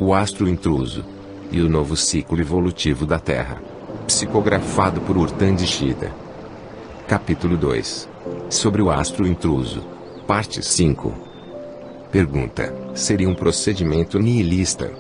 o astro intruso e o novo ciclo evolutivo da Terra. Psicografado por Urtan de Shida. Capítulo 2. Sobre o astro intruso. Parte 5. Pergunta: seria um procedimento nihilista?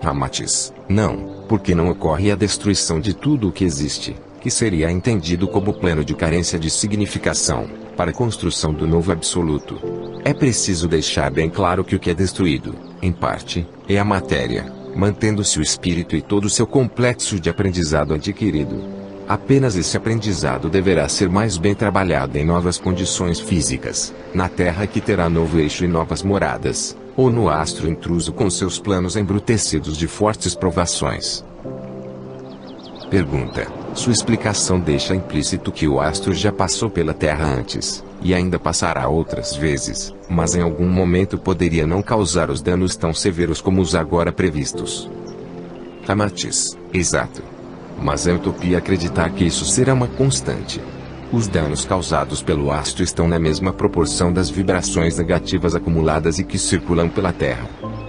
Ramatiz: não, porque não ocorre a destruição de tudo o que existe, que seria entendido como plano de carência de significação, para a construção do novo absoluto. É preciso deixar bem claro que o que é destruído, em parte, é a matéria, mantendo-se o espírito e todo o seu complexo de aprendizado adquirido. Apenas esse aprendizado deverá ser mais bem trabalhado em novas condições físicas, na Terra que terá novo eixo e novas moradas, ou no astro intruso com seus planos embrutecidos de fortes provações. Pergunta: sua explicação deixa implícito que o astro já passou pela Terra antes, e ainda passará outras vezes, mas em algum momento poderia não causar os danos tão severos como os agora previstos. Ramatiz: exato. Mas é utopia acreditar que isso será uma constante. Os danos causados pelo astro estão na mesma proporção das vibrações negativas acumuladas e que circulam pela Terra.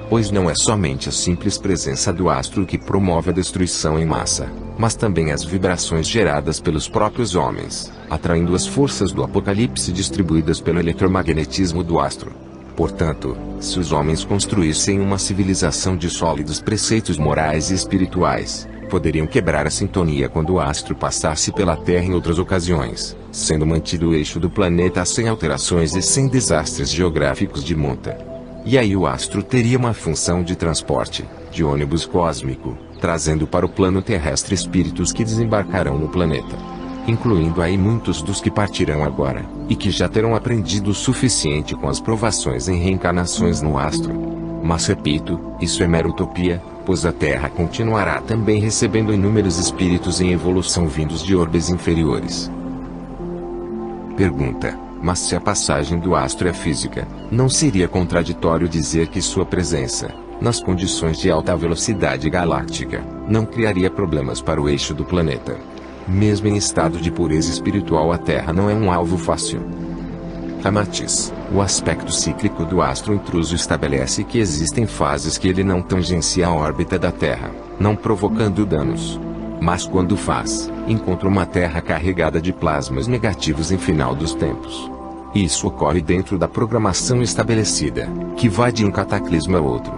Pois não é somente a simples presença do astro que promove a destruição em massa, mas também as vibrações geradas pelos próprios homens, atraindo as forças do apocalipse distribuídas pelo eletromagnetismo do astro. Portanto, se os homens construíssem uma civilização de sólidos preceitos morais e espirituais, poderiam quebrar a sintonia quando o astro passasse pela Terra em outras ocasiões, sendo mantido o eixo do planeta sem alterações e sem desastres geográficos de monta. E aí o astro teria uma função de transporte, de ônibus cósmico, trazendo para o plano terrestre espíritos que desembarcarão no planeta. Incluindo aí muitos dos que partirão agora, e que já terão aprendido o suficiente com as provações em reencarnações no astro. Mas repito, isso é mera utopia, pois a Terra continuará também recebendo inúmeros espíritos em evolução vindos de orbes inferiores. Pergunta: mas se a passagem do astro é física, não seria contraditório dizer que sua presença, nas condições de alta velocidade galáctica, não criaria problemas para o eixo do planeta? Mesmo em estado de pureza espiritual, a Terra não é um alvo fácil. Ramatiz: o aspecto cíclico do astro intruso estabelece que existem fases que ele não tangencia a órbita da Terra, não provocando danos. Mas quando faz, encontra uma Terra carregada de plasmas negativos em final dos tempos. Isso ocorre dentro da programação estabelecida, que vai de um cataclisma a outro.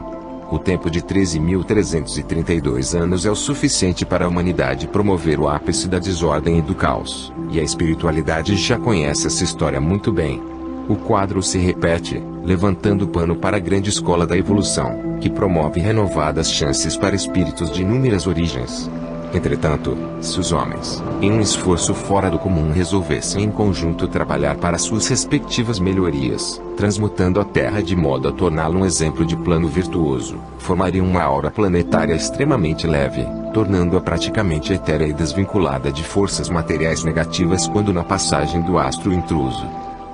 O tempo de 13.332 anos é o suficiente para a humanidade promover o ápice da desordem e do caos, e a espiritualidade já conhece essa história muito bem. O quadro se repete, levantando o pano para a grande escola da evolução, que promove renovadas chances para espíritos de inúmeras origens. Entretanto, se os homens, em um esforço fora do comum, resolvessem em conjunto trabalhar para suas respectivas melhorias, transmutando a Terra de modo a torná-la um exemplo de plano virtuoso, formariam uma aura planetária extremamente leve, tornando-a praticamente etérea e desvinculada de forças materiais negativas quando na passagem do astro intruso.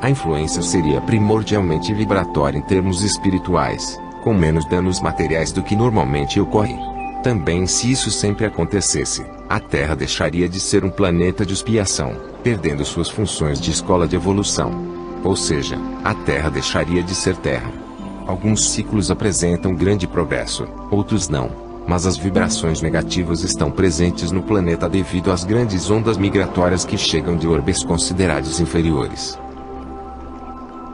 A influência seria primordialmente vibratória em termos espirituais, com menos danos materiais do que normalmente ocorre. Também, se isso sempre acontecesse, a Terra deixaria de ser um planeta de expiação, perdendo suas funções de escola de evolução. Ou seja, a Terra deixaria de ser Terra. Alguns ciclos apresentam grande progresso, outros não, mas as vibrações negativas estão presentes no planeta devido às grandes ondas migratórias que chegam de orbes considerados inferiores.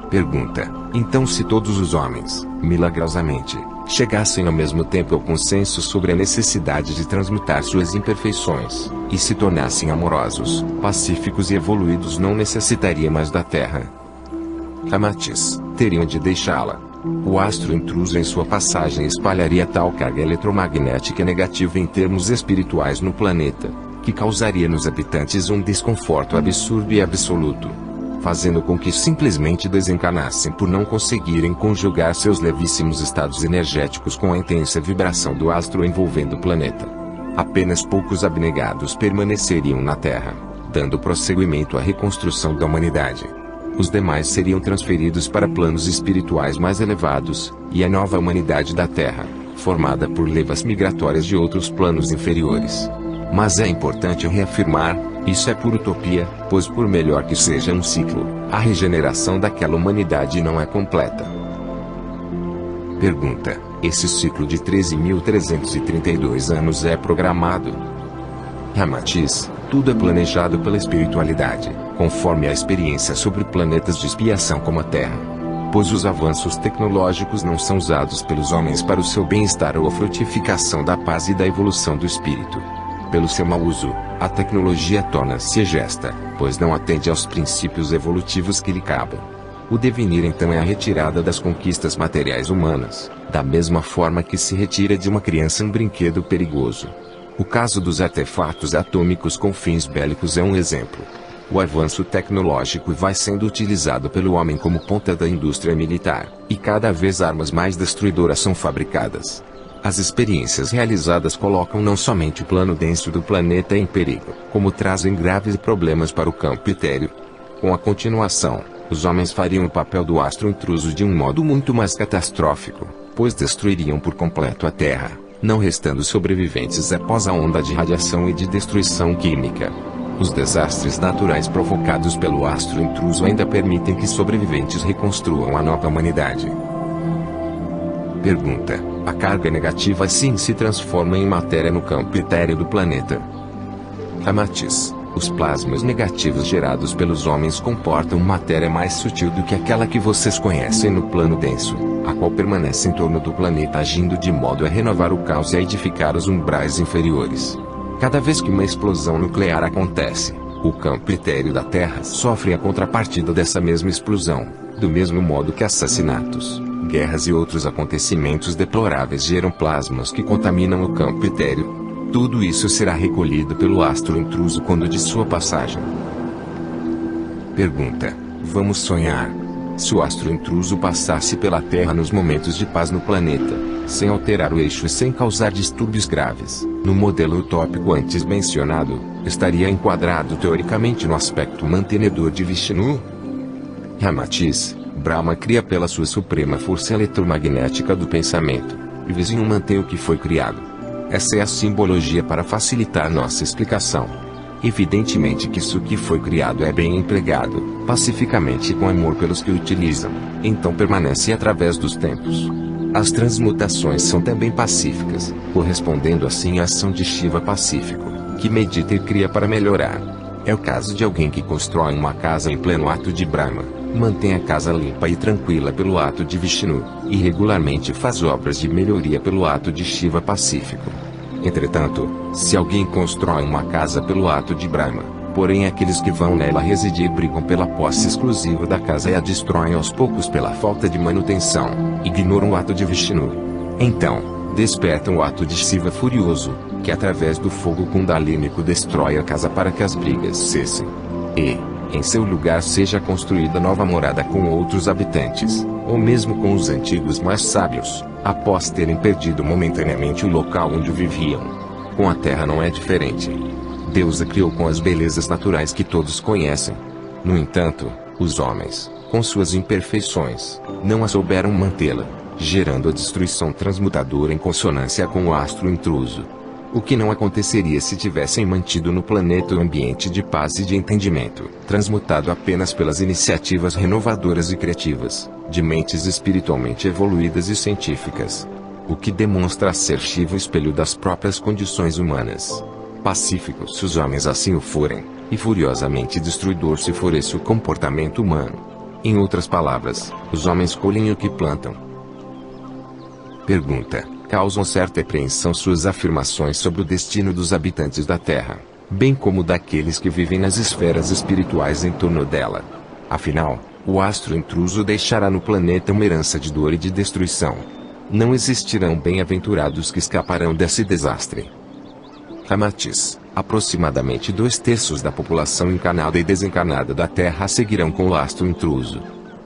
Pergunta: então, se todos os homens, milagrosamente, chegassem ao mesmo tempo ao consenso sobre a necessidade de transmutar suas imperfeições, e se tornassem amorosos, pacíficos e evoluídos, não necessitaria mais da Terra? Ramatiz: teriam de deixá-la. O astro intruso em sua passagem espalharia tal carga eletromagnética negativa em termos espirituais no planeta, que causaria nos habitantes um desconforto absurdo e absoluto, fazendo com que simplesmente desencarnassem por não conseguirem conjugar seus levíssimos estados energéticos com a intensa vibração do astro envolvendo o planeta. Apenas poucos abnegados permaneceriam na Terra, dando prosseguimento à reconstrução da humanidade. Os demais seriam transferidos para planos espirituais mais elevados, e a nova humanidade da Terra, formada por levas migratórias de outros planos inferiores. Mas é importante reafirmar, isso é pura utopia, pois por melhor que seja um ciclo, a regeneração daquela humanidade não é completa. Pergunta: esse ciclo de 13.332 anos é programado? Ramatiz: tudo é planejado pela espiritualidade, conforme a experiência sobre planetas de expiação como a Terra. Pois os avanços tecnológicos não são usados pelos homens para o seu bem-estar ou a frutificação da paz e da evolução do espírito. Pelo seu mau uso, a tecnologia torna-se egesta, pois não atende aos princípios evolutivos que lhe cabem. O devenir então é a retirada das conquistas materiais humanas, da mesma forma que se retira de uma criança um brinquedo perigoso. O caso dos artefatos atômicos com fins bélicos é um exemplo. O avanço tecnológico vai sendo utilizado pelo homem como ponta da indústria militar, e cada vez armas mais destruidoras são fabricadas. As experiências realizadas colocam não somente o plano denso do planeta em perigo, como trazem graves problemas para o campo etéreo. Com a continuação, os homens fariam o papel do astro intruso de um modo muito mais catastrófico, pois destruiriam por completo a Terra, não restando sobreviventes após a onda de radiação e de destruição química. Os desastres naturais provocados pelo astro intruso ainda permitem que sobreviventes reconstruam a nova humanidade. Pergunta: a carga negativa assim se transforma em matéria no campo etéreo do planeta? Ramatiz: os plasmas negativos gerados pelos homens comportam matéria mais sutil do que aquela que vocês conhecem no plano denso, a qual permanece em torno do planeta agindo de modo a renovar o caos e a edificar os umbrais inferiores. Cada vez que uma explosão nuclear acontece, o campo etéreo da Terra sofre a contrapartida dessa mesma explosão, do mesmo modo que assassinatos, guerras e outros acontecimentos deploráveis geram plasmas que contaminam o campo etéreo. Tudo isso será recolhido pelo astro intruso quando de sua passagem. Pergunta: vamos sonhar. Se o astro intruso passasse pela Terra nos momentos de paz no planeta, sem alterar o eixo e sem causar distúrbios graves, no modelo utópico antes mencionado, estaria enquadrado teoricamente no aspecto mantenedor de Vishnu? Ramatiz: Brahma cria pela sua suprema força eletromagnética do pensamento, e Vishnu mantém o que foi criado. Essa é a simbologia para facilitar nossa explicação. Evidentemente que isso que foi criado é bem empregado, pacificamente e com amor pelos que o utilizam, então permanece através dos tempos. As transmutações são também pacíficas, correspondendo assim à ação de Shiva pacífico, que medita e cria para melhorar. É o caso de alguém que constrói uma casa em pleno ato de Brahma, mantém a casa limpa e tranquila pelo ato de Vishnu, e regularmente faz obras de melhoria pelo ato de Shiva pacífico. Entretanto, se alguém constrói uma casa pelo ato de Brahma, porém aqueles que vão nela residir brigam pela posse exclusiva da casa e a destroem aos poucos pela falta de manutenção, ignoram o ato de Vishnu. Então, despertam o ato de Shiva furioso, que através do fogo kundalínico destrói a casa para que as brigas cessem. E, em seu lugar seja construída nova morada com outros habitantes, ou mesmo com os antigos mais sábios, após terem perdido momentaneamente o local onde viviam. Com a Terra não é diferente. Deus a criou com as belezas naturais que todos conhecem. No entanto, os homens, com suas imperfeições, não a souberam mantê-la, gerando a destruição transmutadora em consonância com o astro intruso. O que não aconteceria se tivessem mantido no planeta o ambiente de paz e de entendimento, transmutado apenas pelas iniciativas renovadoras e criativas, de mentes espiritualmente evoluídas e científicas. O que demonstra ser Shiva o espelho das próprias condições humanas. Pacífico se os homens assim o forem, e furiosamente destruidor se for esse o comportamento humano. Em outras palavras, os homens colhem o que plantam. Pergunta: causam certa apreensão suas afirmações sobre o destino dos habitantes da Terra, bem como daqueles que vivem nas esferas espirituais em torno dela. Afinal, o astro intruso deixará no planeta uma herança de dor e de destruição. Não existirão bem-aventurados que escaparão desse desastre. Ramatiz: aproximadamente 2/3 da população encarnada e desencarnada da Terra seguirão com o astro intruso.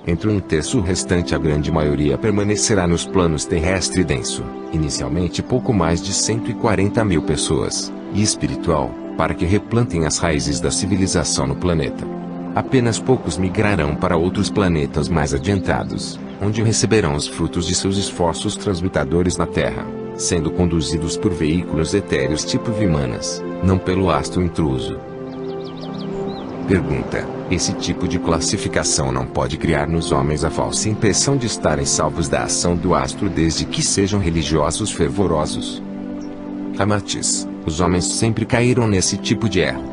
Entre 1/3 restante a grande maioria permanecerá nos planos terrestre e denso, inicialmente pouco mais de 140 mil pessoas, e espiritual, para que replantem as raízes da civilização no planeta. Apenas poucos migrarão para outros planetas mais adiantados, onde receberão os frutos de seus esforços transmutadores na Terra, sendo conduzidos por veículos etéreos tipo Vimanas, não pelo astro intruso. Pergunta: esse tipo de classificação não pode criar nos homens a falsa impressão de estarem salvos da ação do astro desde que sejam religiosos fervorosos? Ramatiz: os homens sempre caíram nesse tipo de erro.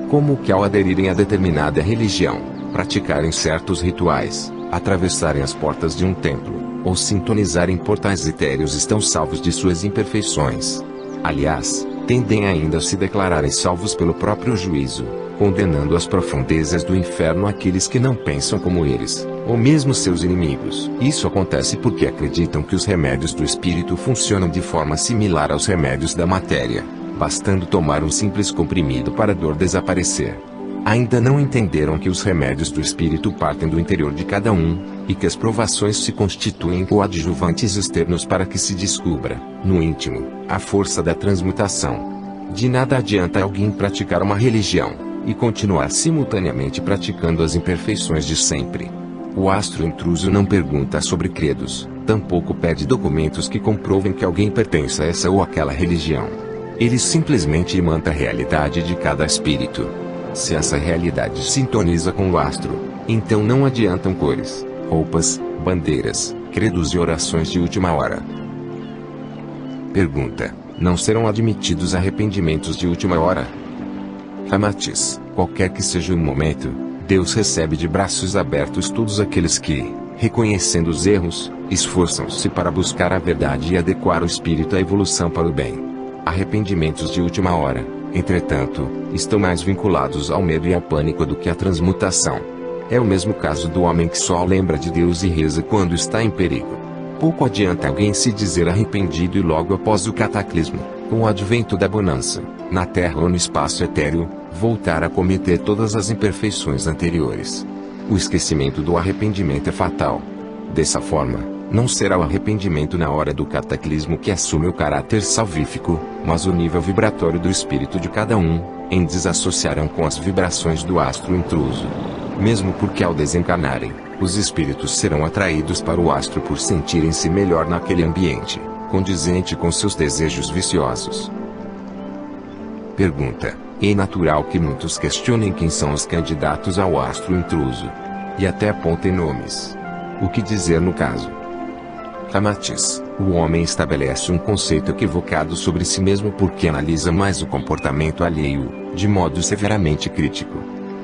Como que ao aderirem a determinada religião, praticarem certos rituais, atravessarem as portas de um templo, ou sintonizarem portais etéreos estão salvos de suas imperfeições. Aliás, tendem ainda a se declararem salvos pelo próprio juízo, condenando às profundezas do inferno aqueles que não pensam como eles, ou mesmo seus inimigos. Isso acontece porque acreditam que os remédios do espírito funcionam de forma similar aos remédios da matéria, bastando tomar um simples comprimido para a dor desaparecer. Ainda não entenderam que os remédios do espírito partem do interior de cada um, e que as provações se constituem coadjuvantes externos para que se descubra, no íntimo, a força da transmutação. De nada adianta alguém praticar uma religião, e continuar simultaneamente praticando as imperfeições de sempre. O astro intruso não pergunta sobre credos, tampouco pede documentos que comprovem que alguém pertence a essa ou aquela religião. Ele simplesmente imanta a realidade de cada espírito. Se essa realidade sintoniza com o astro, então não adiantam cores, roupas, bandeiras, credos e orações de última hora. Pergunta: não serão admitidos arrependimentos de última hora? Ramatiz: qualquer que seja o momento, Deus recebe de braços abertos todos aqueles que, reconhecendo os erros, esforçam-se para buscar a verdade e adequar o espírito à evolução para o bem. Arrependimentos de última hora, entretanto, estão mais vinculados ao medo e ao pânico do que à transmutação. É o mesmo caso do homem que só lembra de Deus e reza quando está em perigo. Pouco adianta alguém se dizer arrependido e logo após o cataclismo, com o advento da bonança, na terra ou no espaço etéreo, voltar a cometer todas as imperfeições anteriores. O esquecimento do arrependimento é fatal. Dessa forma, não será o arrependimento na hora do cataclismo que assume o caráter salvífico, mas o nível vibratório do espírito de cada um, em desassociarão com as vibrações do astro intruso. Mesmo porque ao desencarnarem, os espíritos serão atraídos para o astro por sentirem-se melhor naquele ambiente, condizente com seus desejos viciosos. Pergunta: é natural que muitos questionem quem são os candidatos ao astro intruso. E até apontem nomes. O que dizer no caso? Ramatiz: o homem estabelece um conceito equivocado sobre si mesmo porque analisa mais o comportamento alheio, de modo severamente crítico.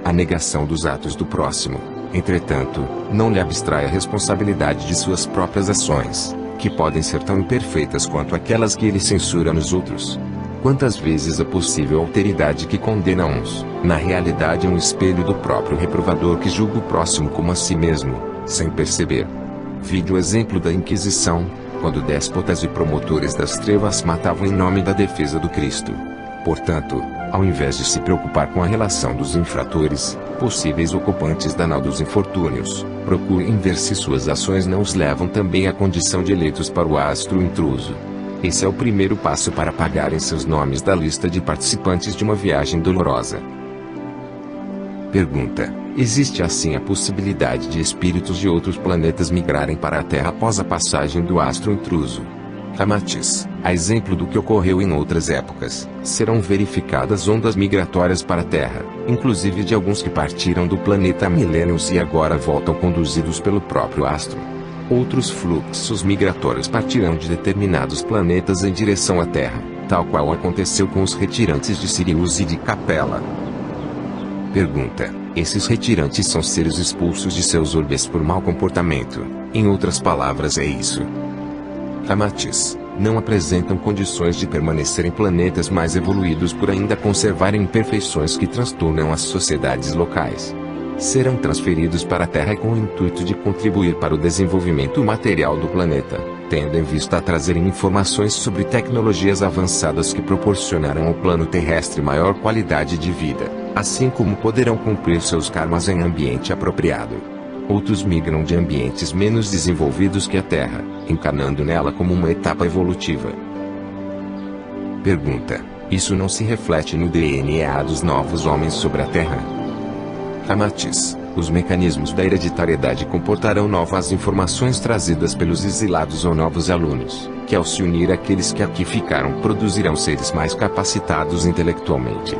A negação dos atos do próximo, entretanto, não lhe abstrai a responsabilidade de suas próprias ações, que podem ser tão imperfeitas quanto aquelas que ele censura nos outros. Quantas vezes a possível alteridade que condena uns, na realidade é um espelho do próprio reprovador que julga o próximo como a si mesmo, sem perceber. Vide o exemplo da Inquisição, quando déspotas e promotores das trevas matavam em nome da defesa do Cristo. Portanto, ao invés de se preocupar com a relação dos infratores, possíveis ocupantes danados infortúnios, procurem ver se suas ações não os levam também à condição de eleitos para o astro intruso. Esse é o primeiro passo para apagarem seus nomes da lista de participantes de uma viagem dolorosa. Pergunta: existe assim a possibilidade de espíritos de outros planetas migrarem para a Terra após a passagem do astro intruso? Ramatiz: a exemplo do que ocorreu em outras épocas, serão verificadas ondas migratórias para a Terra, inclusive de alguns que partiram do planeta Millennium e agora voltam conduzidos pelo próprio astro. Outros fluxos migratórios partirão de determinados planetas em direção à Terra, tal qual aconteceu com os retirantes de Sirius e de Capela. Pergunta: esses retirantes são seres expulsos de seus orbes por mau comportamento, em outras palavras é isso? Ramatiz: não apresentam condições de permanecer em planetas mais evoluídos por ainda conservarem imperfeições que transtornam as sociedades locais. Serão transferidos para a Terra com o intuito de contribuir para o desenvolvimento material do planeta, tendo em vista a trazerem informações sobre tecnologias avançadas que proporcionarão ao plano terrestre maior qualidade de vida, assim como poderão cumprir seus karmas em ambiente apropriado. Outros migram de ambientes menos desenvolvidos que a Terra, encarnando nela como uma etapa evolutiva. Pergunta: isso não se reflete no DNA dos novos homens sobre a Terra? Ramatiz: os mecanismos da hereditariedade comportarão novas informações trazidas pelos exilados ou novos alunos, que ao se unir àqueles que aqui ficaram produzirão seres mais capacitados intelectualmente.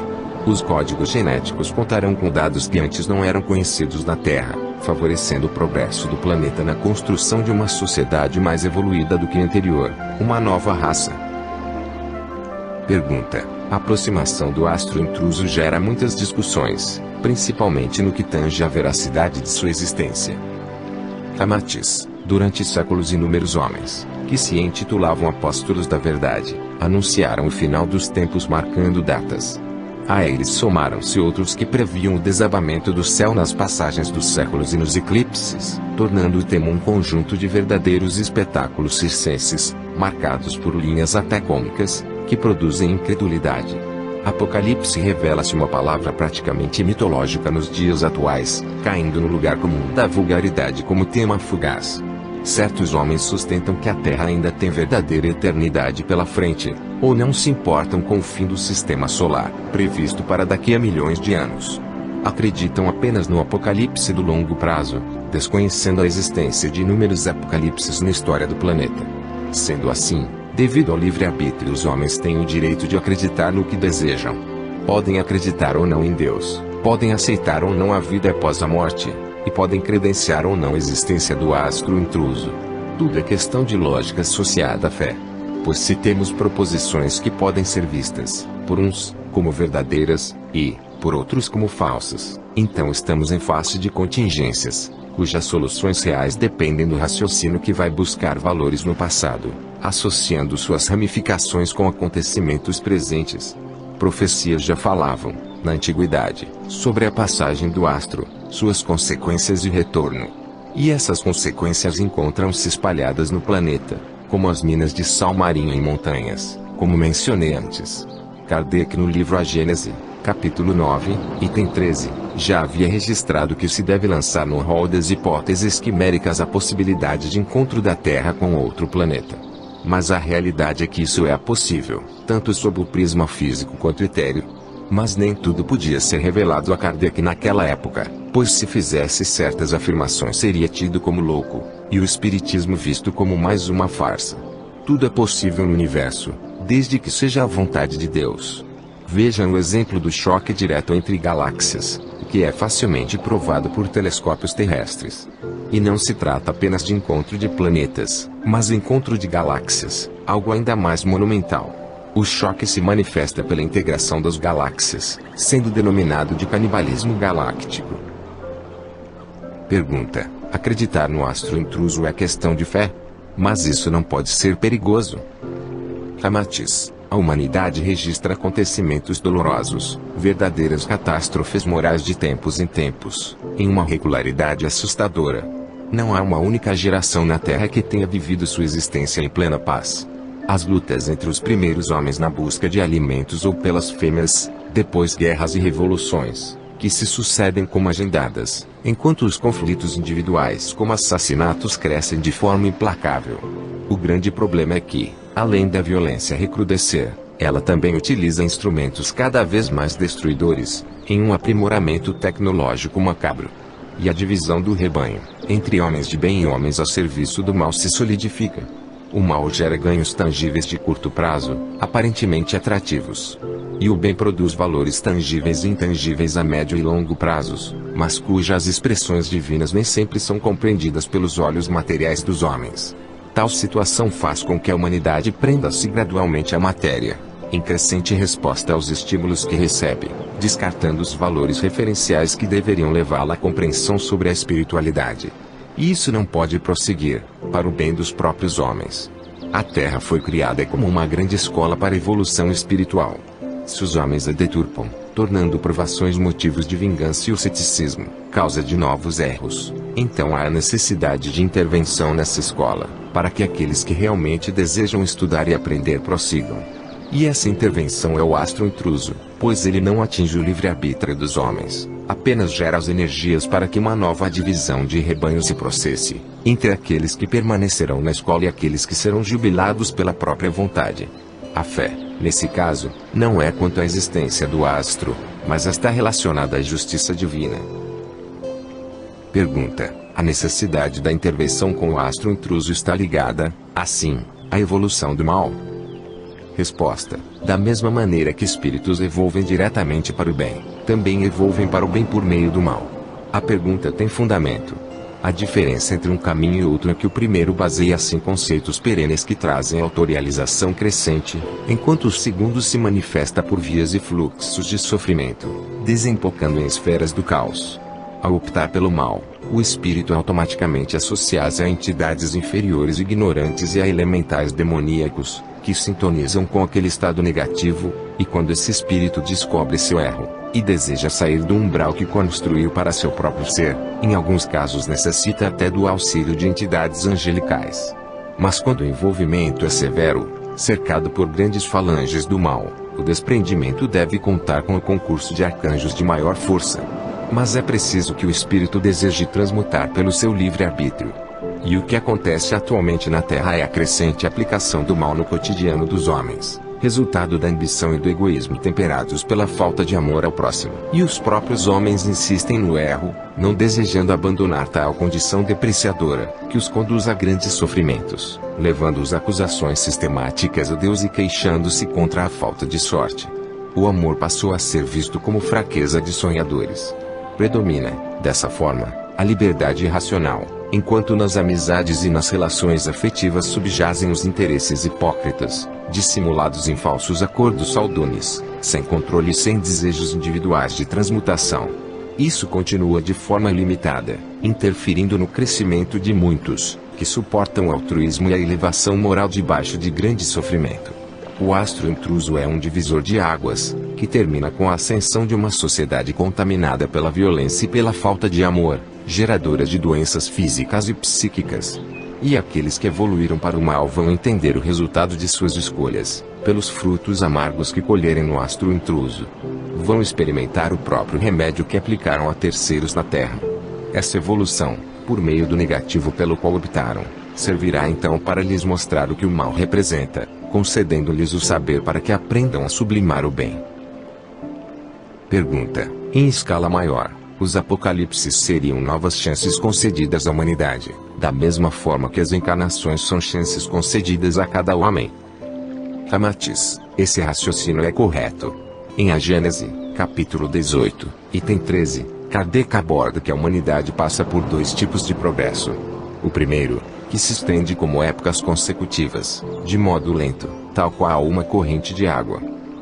Os códigos genéticos contarão com dados que antes não eram conhecidos na Terra, favorecendo o progresso do planeta na construção de uma sociedade mais evoluída do que a anterior, uma nova raça. Pergunta: a aproximação do astro intruso gera muitas discussões, principalmente no que tange à veracidade de sua existência. Amatiz: durante séculos inúmeros homens, que se intitulavam apóstolos da verdade, anunciaram o final dos tempos marcando datas. A eles somaram-se outros que previam o desabamento do céu nas passagens dos séculos e nos eclipses, tornando o tema um conjunto de verdadeiros espetáculos circenses, marcados por linhas até cômicas, que produzem incredulidade. Apocalipse revela-se uma palavra praticamente mitológica nos dias atuais, caindo no lugar comum da vulgaridade como tema fugaz. Certos homens sustentam que a Terra ainda tem verdadeira eternidade pela frente, ou não se importam com o fim do sistema solar, previsto para daqui a milhões de anos. Acreditam apenas no apocalipse do longo prazo, desconhecendo a existência de inúmeros apocalipses na história do planeta. Sendo assim, devido ao livre-arbítrio, os homens têm o direito de acreditar no que desejam. Podem acreditar ou não em Deus, podem aceitar ou não a vida após a morte, e podem credenciar ou não a existência do astro intruso. Tudo é questão de lógica associada à fé. Pois se temos proposições que podem ser vistas, por uns, como verdadeiras, e, por outros como falsas, então estamos em face de contingências, cujas soluções reais dependem do raciocínio que vai buscar valores no passado, associando suas ramificações com acontecimentos presentes. Profecias já falavam, na antiguidade, sobre a passagem do astro, suas consequências e retorno. E essas consequências encontram-se espalhadas no planeta, como as minas de sal marinho em montanhas, como mencionei antes. Kardec, no livro A Gênese, capítulo 9, item 13, já havia registrado que se deve lançar no rol das hipóteses quiméricas a possibilidade de encontro da Terra com outro planeta. Mas a realidade é que isso é possível, tanto sob o prisma físico quanto etéreo. Mas nem tudo podia ser revelado a Kardec naquela época, pois se fizesse certas afirmações seria tido como louco, e o espiritismo visto como mais uma farsa. Tudo é possível no universo, desde que seja a vontade de Deus. Vejam o exemplo do choque direto entre galáxias, que é facilmente provado por telescópios terrestres. E não se trata apenas de encontro de planetas, mas encontro de galáxias, algo ainda mais monumental. O choque se manifesta pela integração das galáxias, sendo denominado de canibalismo galáctico. Pergunta: acreditar no astro intruso é questão de fé? Mas isso não pode ser perigoso. Amatiz: a humanidade registra acontecimentos dolorosos, verdadeiras catástrofes morais de tempos em tempos, em uma regularidade assustadora. Não há uma única geração na Terra que tenha vivido sua existência em plena paz. As lutas entre os primeiros homens na busca de alimentos ou pelas fêmeas, depois guerras e revoluções, que se sucedem como agendadas, enquanto os conflitos individuais como assassinatos crescem de forma implacável. O grande problema é que, além da violência recrudescer, ela também utiliza instrumentos cada vez mais destruidores, em um aprimoramento tecnológico macabro. E a divisão do rebanho, entre homens de bem e homens a serviço do mal se solidifica. O mal gera ganhos tangíveis de curto prazo, aparentemente atrativos. E o bem produz valores tangíveis e intangíveis a médio e longo prazos, mas cujas expressões divinas nem sempre são compreendidas pelos olhos materiais dos homens. Tal situação faz com que a humanidade prenda-se gradualmente à matéria, em crescente resposta aos estímulos que recebe, descartando os valores referenciais que deveriam levá-la à compreensão sobre a espiritualidade. E isso não pode prosseguir, para o bem dos próprios homens. A Terra foi criada como uma grande escola para a evolução espiritual. Se os homens a deturpam, tornando provações motivos de vingança e o ceticismo, causa de novos erros, então há necessidade de intervenção nessa escola, para que aqueles que realmente desejam estudar e aprender prossigam. E essa intervenção é o astro intruso, pois ele não atinge o livre-arbítrio dos homens, apenas gera as energias para que uma nova divisão de rebanho se processe, entre aqueles que permanecerão na escola e aqueles que serão jubilados pela própria vontade. A fé, nesse caso, não é quanto à existência do astro, mas está relacionada à justiça divina. Pergunta: a necessidade da intervenção com o astro intruso está ligada, assim, à evolução do mal? Resposta: Da mesma maneira que espíritos evolvem diretamente para o bem, também evolvem para o bem por meio do mal. A pergunta tem fundamento. A diferença entre um caminho e outro é que o primeiro baseia-se em conceitos perenes que trazem autorrealização crescente, enquanto o segundo se manifesta por vias e fluxos de sofrimento, desembocando em esferas do caos. Ao optar pelo mal, o espírito automaticamente associa-se a entidades inferiores ignorantes e a elementais demoníacos, que sintonizam com aquele estado negativo, e quando esse espírito descobre seu erro, e deseja sair do umbral que construiu para seu próprio ser, em alguns casos necessita até do auxílio de entidades angelicais. Mas quando o envolvimento é severo, cercado por grandes falanges do mal, o desprendimento deve contar com o concurso de arcanjos de maior força. Mas é preciso que o espírito deseje transmutar pelo seu livre-arbítrio. E o que acontece atualmente na Terra é a crescente aplicação do mal no cotidiano dos homens, resultado da ambição e do egoísmo temperados pela falta de amor ao próximo. E os próprios homens insistem no erro, não desejando abandonar tal condição depreciadora, que os conduz a grandes sofrimentos, levando-os a acusações sistemáticas a Deus e queixando-se contra a falta de sorte. O amor passou a ser visto como fraqueza de sonhadores. Predomina, dessa forma, a liberdade irracional, enquanto nas amizades e nas relações afetivas subjazem os interesses hipócritas, dissimulados em falsos acordos saudones, sem controle e sem desejos individuais de transmutação. Isso continua de forma limitada, interferindo no crescimento de muitos, que suportam o altruísmo e a elevação moral debaixo de grande sofrimento. O astro intruso é um divisor de águas, que termina com a ascensão de uma sociedade contaminada pela violência e pela falta de amor, geradora de doenças físicas e psíquicas. E aqueles que evoluíram para o mal vão entender o resultado de suas escolhas, pelos frutos amargos que colherem no astro intruso. Vão experimentar o próprio remédio que aplicaram a terceiros na Terra. Essa evolução, por meio do negativo pelo qual optaram, servirá então para lhes mostrar o que o mal representa, concedendo-lhes o saber para que aprendam a sublimar o bem. Pergunta: em escala maior, os apocalipses seriam novas chances concedidas à humanidade, da mesma forma que as encarnações são chances concedidas a cada homem? Ramatiz: esse raciocínio é correto. Em A Gênese, capítulo 18, item 13, Kardec aborda que a humanidade passa por dois tipos de progresso. O primeiro, que se estende como épocas consecutivas, de modo lento, tal qual uma corrente de água.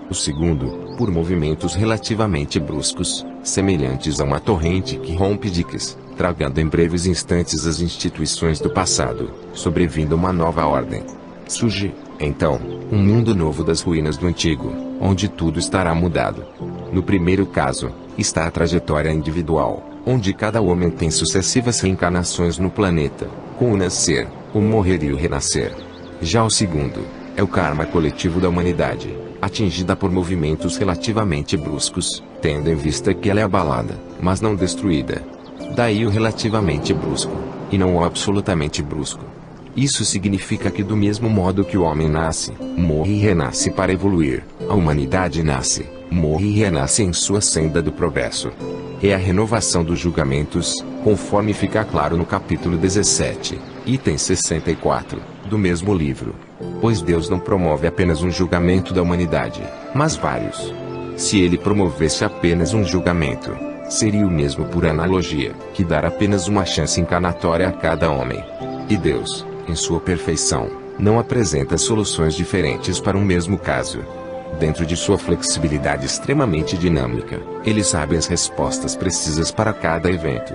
O segundo, por movimentos relativamente bruscos, semelhantes a uma torrente que rompe diques, tragando em breves instantes as instituições do passado, sobrevindo uma nova ordem. Surge, então, um mundo novo das ruínas do antigo, onde tudo estará mudado. No primeiro caso, está a trajetória individual, onde cada homem tem sucessivas reencarnações no planeta, com o nascer, o morrer e o renascer. Já o segundo, é o karma coletivo da humanidade, atingida por movimentos relativamente bruscos, tendo em vista que ela é abalada, mas não destruída. Daí o relativamente brusco, e não o absolutamente brusco. Isso significa que do mesmo modo que o homem nasce, morre e renasce para evoluir, a humanidade nasce, morre e renasce em sua senda do progresso. É a renovação dos julgamentos, conforme fica claro no capítulo 17, item 64, do mesmo livro. Pois Deus não promove apenas um julgamento da humanidade, mas vários. Se ele promovesse apenas um julgamento, seria o mesmo por analogia, que dar apenas uma chance encarnatória a cada homem. E Deus, em sua perfeição, não apresenta soluções diferentes para um mesmo caso. Dentro de sua flexibilidade extremamente dinâmica, ele sabe as respostas precisas para cada evento.